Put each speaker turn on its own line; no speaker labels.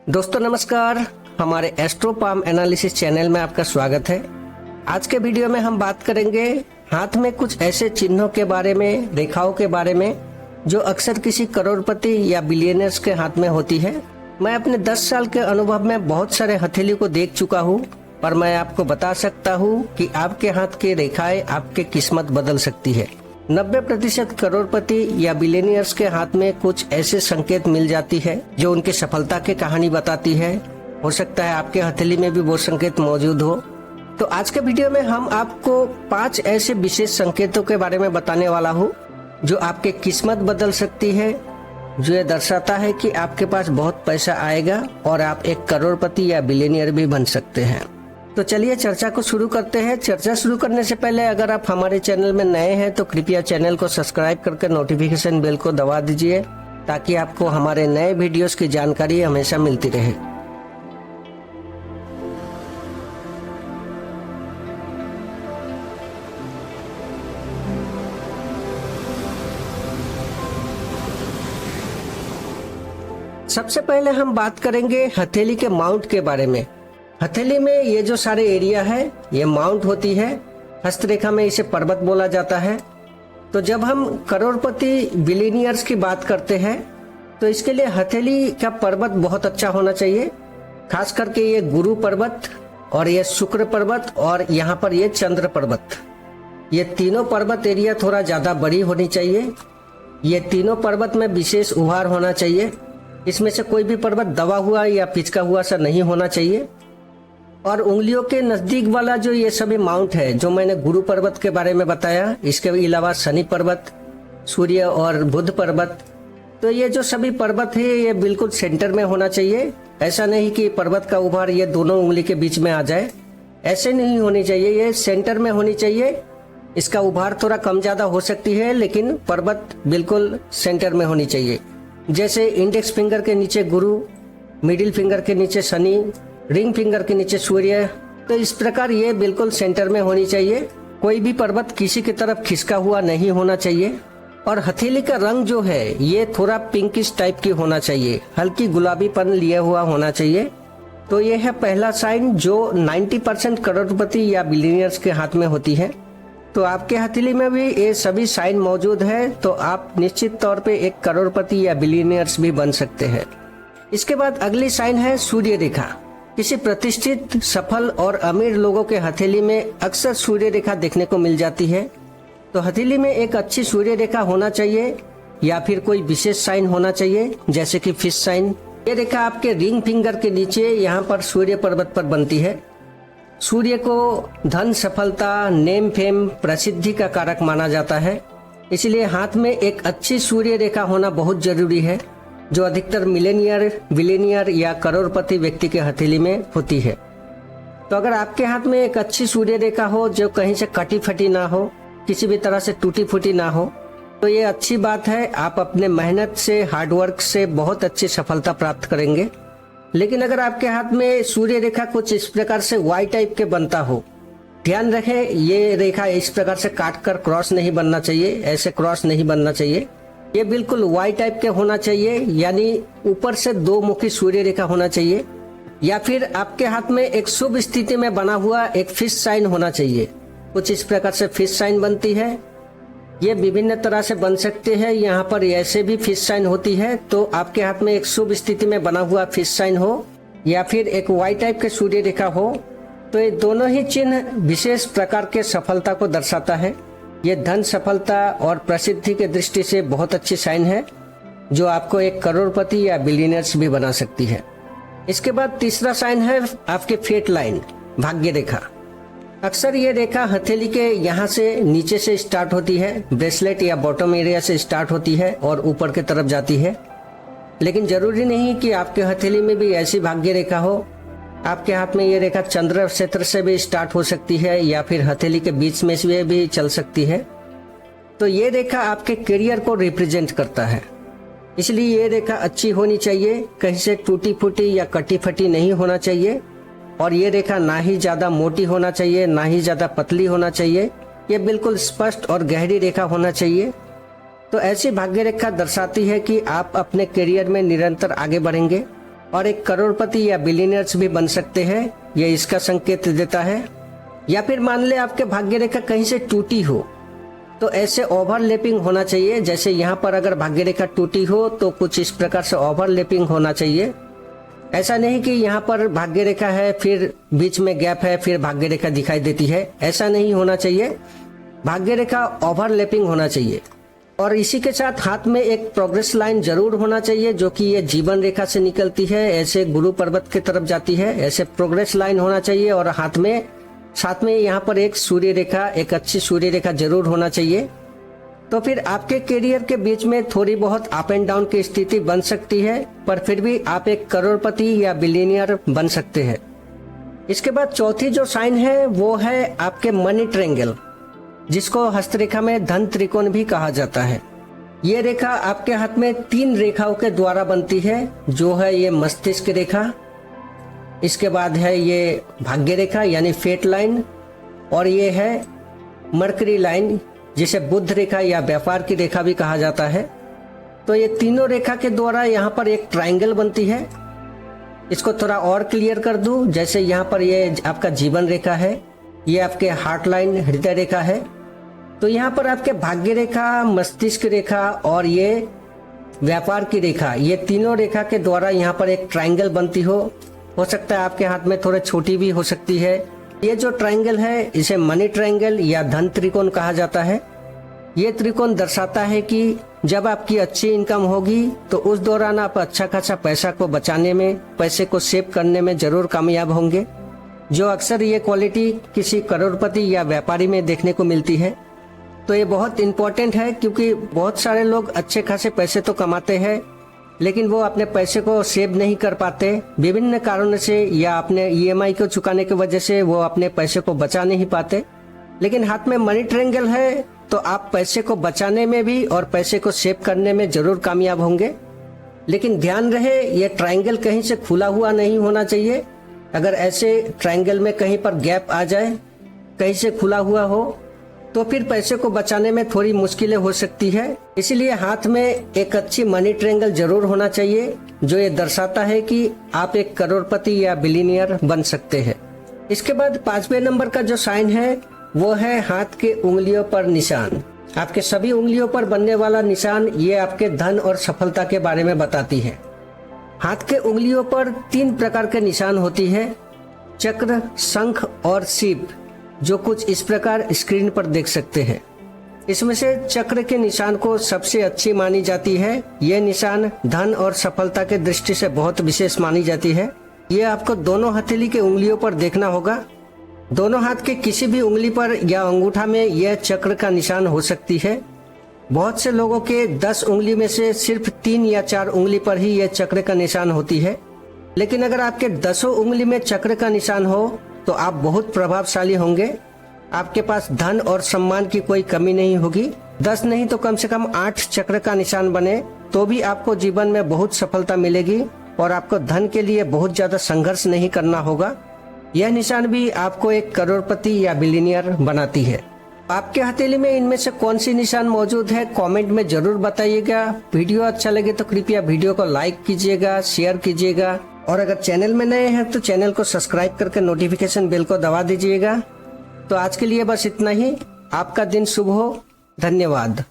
दोस्तों नमस्कार, हमारे एस्ट्रो पाम एनालिसिस चैनल में आपका स्वागत है। आज के वीडियो में हम बात करेंगे हाथ में कुछ ऐसे चिन्हों के बारे में, रेखाओं के बारे में जो अक्सर किसी करोड़पति या बिलियनर्स के हाथ में होती है। मैं अपने 10 साल के अनुभव में बहुत सारे हथेली को देख चुका हूँ, पर मैं आपको बता सकता हूँ कि आपके हाथ की रेखाएं आपके किस्मत बदल सकती है। 90% करोड़पति या बिलियनियर्स के हाथ में कुछ ऐसे संकेत मिल जाती है जो उनकी सफलता की कहानी बताती है। हो सकता है आपके हथेली में भी वो संकेत मौजूद हो। तो आज के वीडियो में हम आपको 5 ऐसे विशेष संकेतों के बारे में बताने वाला हूँ जो आपके किस्मत बदल सकती है, जो ये दर्शाता है कि आपके पास बहुत पैसा आएगा और आप एक करोड़पति या बिलियनियर भी बन सकते हैं। तो चलिए चर्चा को शुरू करते हैं। चर्चा शुरू करने से पहले अगर आप हमारे चैनल में नए हैं तो कृपया चैनल को सब्सक्राइब करके नोटिफिकेशन बेल को दबा दीजिए ताकि आपको हमारे नए वीडियोस की जानकारी हमेशा मिलती रहे। सबसे पहले हम बात करेंगे हथेली के माउंट के बारे में। हथेली में ये जो सारे एरिया है ये माउंट होती है। हस्तरेखा में इसे पर्वत बोला जाता है। तो जब हम करोड़पति बिलियनियर्स की बात करते हैं तो इसके लिए हथेली का पर्वत बहुत अच्छा होना चाहिए। खास करके ये गुरु पर्वत और ये शुक्र पर्वत और यहाँ पर ये चंद्र पर्वत, ये तीनों पर्वत एरिया थोड़ा ज्यादा बड़ी होनी चाहिए। ये तीनों पर्वत में विशेष उभार होना चाहिए। इसमें से कोई भी पर्वत दबा हुआ या पिचका हुआ सा नहीं होना चाहिए। और उंगलियों के नजदीक वाला जो ये सभी माउंट है, जो मैंने गुरु पर्वत के बारे में बताया, इसके अलावा शनि पर्वत, सूर्य और बुध पर्वत, तो ये जो सभी पर्वत है ये बिल्कुल सेंटर में होना चाहिए। ऐसा नहीं कि पर्वत का उभार ये दोनों उंगली के बीच में आ जाए, ऐसे नहीं होनी चाहिए। ये सेंटर में होनी चाहिए। इसका उभार थोड़ा कम ज्यादा हो सकती है लेकिन पर्वत बिल्कुल सेंटर में होनी चाहिए। जैसे इंडेक्स फिंगर के नीचे गुरु, मिडिल फिंगर के नीचे शनि, रिंग फिंगर के नीचे सूर्य, तो इस प्रकार ये बिल्कुल सेंटर में होनी चाहिए। कोई भी पर्वत किसी की तरफ खिसका हुआ नहीं होना चाहिए। और हथेली का रंग जो है ये थोड़ा पिंकिश टाइप की होना चाहिए, हल्की गुलाबीपन लिया हुआ होना चाहिए। तो ये है पहला साइन जो 90% करोड़पति या बिलियनियर्स के हाथ में होती है। तो आपके हथेली में भी ये सभी साइन मौजूद है तो आप निश्चित तौर पे एक करोड़पति या बिलियनियर्स भी बन सकते हैं। इसके बाद अगली साइन है सूर्य रेखा। किसी प्रतिष्ठित, सफल और अमीर लोगों के हथेली में अक्सर सूर्य रेखा देखने को मिल जाती है। तो हथेली में एक अच्छी सूर्य रेखा होना चाहिए या फिर कोई विशेष साइन होना चाहिए, जैसे कि फिश साइन। ये रेखा आपके रिंग फिंगर के नीचे यहाँ पर सूर्य पर्वत पर बनती है। सूर्य को धन, सफलता, नेम फेम, प्रसिद्धि का कारक माना जाता है। इसलिए हाथ में एक अच्छी सूर्य रेखा होना बहुत जरूरी है, जो अधिकतर मिलेनियर, बिलियनियर या करोड़पति व्यक्ति के हथेली में होती है। तो अगर आपके हाथ में एक अच्छी सूर्य रेखा हो जो कहीं से कटी फटी ना हो, किसी भी तरह से टूटी फूटी ना हो, तो ये अच्छी बात है। आप अपने मेहनत से, हार्डवर्क से बहुत अच्छी सफलता प्राप्त करेंगे। लेकिन अगर आपके हाथ में सूर्य रेखा कुछ इस प्रकार से वाई टाइप के बनता हो, ध्यान रखें ये रेखा इस प्रकार से काट कर क्रॉस नहीं बनना चाहिए, ऐसे क्रॉस नहीं बनना चाहिए। ये बिल्कुल वाई टाइप के होना चाहिए, यानी ऊपर से 2 मुखी सूर्य रेखा होना चाहिए। या फिर आपके हाथ में एक शुभ स्थिति में बना हुआ एक फिश साइन होना चाहिए। कुछ इस प्रकार से फिश साइन बनती है। ये विभिन्न तरह से बन सकते हैं। यहाँ पर ऐसे भी फिश साइन होती है। तो आपके हाथ में एक शुभ स्थिति में बना हुआ फिश साइन हो या फिर एक वाई टाइप के सूर्य रेखा हो, तो ये दोनों ही चिन्ह विशेष प्रकार के सफलता को दर्शाता है। ये धन, सफलता और प्रसिद्धि के दृष्टि से बहुत अच्छी साइन है जो आपको एक करोड़पति या बिलियनियर्स भी बना सकती है। इसके बाद तीसरा साइन है आपके फेट लाइन, भाग्य रेखा। अक्सर ये रेखा हथेली के यहाँ से नीचे से स्टार्ट होती है, ब्रेसलेट या बॉटम एरिया से स्टार्ट होती है और ऊपर की तरफ जाती है। लेकिन जरूरी नहीं कि आपके हथेली में भी ऐसी भाग्य रेखा हो। आपके हाथ में ये रेखा चंद्र क्षेत्र से भी स्टार्ट हो सकती है या फिर हथेली के बीच में से भी चल सकती है। तो ये रेखा आपके करियर को रिप्रेजेंट करता है, इसलिए ये रेखा अच्छी होनी चाहिए, कहीं से टूटी फूटी या कटी फटी नहीं होना चाहिए। और ये रेखा ना ही ज्यादा मोटी होना चाहिए ना ही ज्यादा पतली होना चाहिए। ये बिल्कुल स्पष्ट और गहरी रेखा होना चाहिए। तो ऐसी भाग्य रेखा दर्शाती है कि आप अपने करियर में निरंतर आगे बढ़ेंगे और एक करोड़पति या बिलियनर्स भी बन सकते हैं, ये इसका संकेत देता है। या फिर मान ले आपके भाग्य रेखा कहीं से टूटी हो, तो ऐसे ओवरलैपिंग होना चाहिए। जैसे यहाँ पर अगर भाग्य रेखा टूटी हो तो कुछ इस प्रकार से ओवरलैपिंग होना चाहिए। ऐसा नहीं कि यहाँ पर भाग्य रेखा है फिर बीच में गैप है फिर भाग्य रेखा दिखाई देती है, ऐसा नहीं होना चाहिए। भाग्य रेखा ओवरलैपिंग होना चाहिए। और इसी के साथ हाथ में एक प्रोग्रेस लाइन जरूर होना चाहिए, जो कि ये जीवन रेखा से निकलती है, ऐसे गुरु पर्वत की तरफ जाती है, ऐसे प्रोग्रेस लाइन होना चाहिए। और हाथ में साथ में यहाँ पर एक सूर्य रेखा, एक अच्छी सूर्य रेखा जरूर होना चाहिए। तो फिर आपके करियर के बीच में थोड़ी बहुत अप एंड डाउन की स्थिति बन सकती है, पर फिर भी आप एक करोड़पति या बिलियनियर बन सकते हैं। इसके बाद चौथी जो साइन है वो है आपके मनी ट्रायंगल, जिसको हस्तरेखा में धन त्रिकोण भी कहा जाता है। ये रेखा आपके हाथ में 3 रेखाओं के द्वारा बनती है, जो है ये मस्तिष्क रेखा, इसके बाद है ये भाग्य रेखा यानी फेट लाइन, और ये है मरकरी लाइन, जिसे बुध रेखा या व्यापार की रेखा भी कहा जाता है। तो ये तीनों रेखा के द्वारा यहाँ पर एक ट्रायंगल बनती है। इसको थोड़ा और क्लियर कर दूं, जैसे यहाँ पर ये आपका जीवन रेखा है, ये आपके हार्ट लाइन हृदय रेखा है। तो यहाँ पर आपके भाग्य रेखा, मस्तिष्क रेखा और ये व्यापार की रेखा, ये तीनों रेखा के द्वारा यहाँ पर एक ट्रायंगल बनती हो सकता है आपके हाथ में थोड़ा छोटी भी हो सकती है। ये जो ट्रायंगल है इसे मनी ट्रायंगल या धन त्रिकोण कहा जाता है। ये त्रिकोण दर्शाता है कि जब आपकी अच्छी इनकम होगी तो उस दौरान आप अच्छा खासा पैसा को बचाने में, पैसे को सेव करने में जरूर कामयाब होंगे, जो अक्सर ये क्वालिटी किसी करोड़पति या व्यापारी में देखने को मिलती है। तो ये बहुत इम्पोर्टेंट है, क्योंकि बहुत सारे लोग अच्छे खासे पैसे तो कमाते हैं, लेकिन वो अपने पैसे को सेव नहीं कर पाते विभिन्न कारणों से, या अपने ईएमआई को चुकाने की वजह से वो अपने पैसे को बचा नहीं पाते। लेकिन हाथ में मनी ट्रायंगल है तो आप पैसे को बचाने में भी और पैसे को सेव करने में जरूर कामयाब होंगे। लेकिन ध्यान रहे ये ट्रायंगल कहीं से खुला हुआ नहीं होना चाहिए। अगर ऐसे ट्रायंगल में कहीं पर गैप आ जाए, कहीं से खुला हुआ हो, तो फिर पैसे को बचाने में थोड़ी मुश्किलें हो सकती है। इसीलिए हाथ में एक अच्छी मनी ट्रायंगल जरूर होना चाहिए, जो ये दर्शाता है कि आप एक करोड़पति या बिलियनियर बन सकते हैं। इसके बाद 5वें नंबर का जो साइन है वो है हाथ के उंगलियों पर निशान। आपके सभी उंगलियों पर बनने वाला निशान ये आपके धन और सफलता के बारे में बताती है। हाथ के उंगलियों पर 3 प्रकार के निशान होती है, चक्र, शंख और सीप, जो कुछ इस प्रकार स्क्रीन पर देख सकते हैं। इसमें से चक्र के निशान को सबसे अच्छी मानी जाती है। यह निशान धन और सफलता के दृष्टि से बहुत विशेष मानी जाती है। यह आपको दोनों हथेली के उंगलियों पर देखना होगा। दोनों हाथ के किसी भी उंगली पर या अंगूठा में यह चक्र का निशान हो सकती है। बहुत से लोगों के 10 उंगली में से सिर्फ 3 या 4 उंगली पर ही यह चक्र का निशान होती है। लेकिन अगर आपके 10 उंगली में चक्र का निशान हो तो आप बहुत प्रभावशाली होंगे। आपके पास धन और सम्मान की कोई कमी नहीं होगी। 10 नहीं तो कम से कम 8 चक्र का निशान बने तो भी आपको जीवन में बहुत सफलता मिलेगी और आपको धन के लिए बहुत ज्यादा संघर्ष नहीं करना होगा। यह निशान भी आपको एक करोड़पति या बिलियनियर बनाती है। आपके हथेली में इनमें से कौन सी निशान मौजूद है कमेंट में जरूर बताइएगा। वीडियो अच्छा लगे तो कृपया वीडियो को लाइक कीजिएगा, शेयर कीजिएगा, और अगर चैनल में नए हैं तो चैनल को सब्सक्राइब करके नोटिफिकेशन बेल को दबा दीजिएगा। तो आज के लिए बस इतना ही। आपका दिन शुभ हो। धन्यवाद।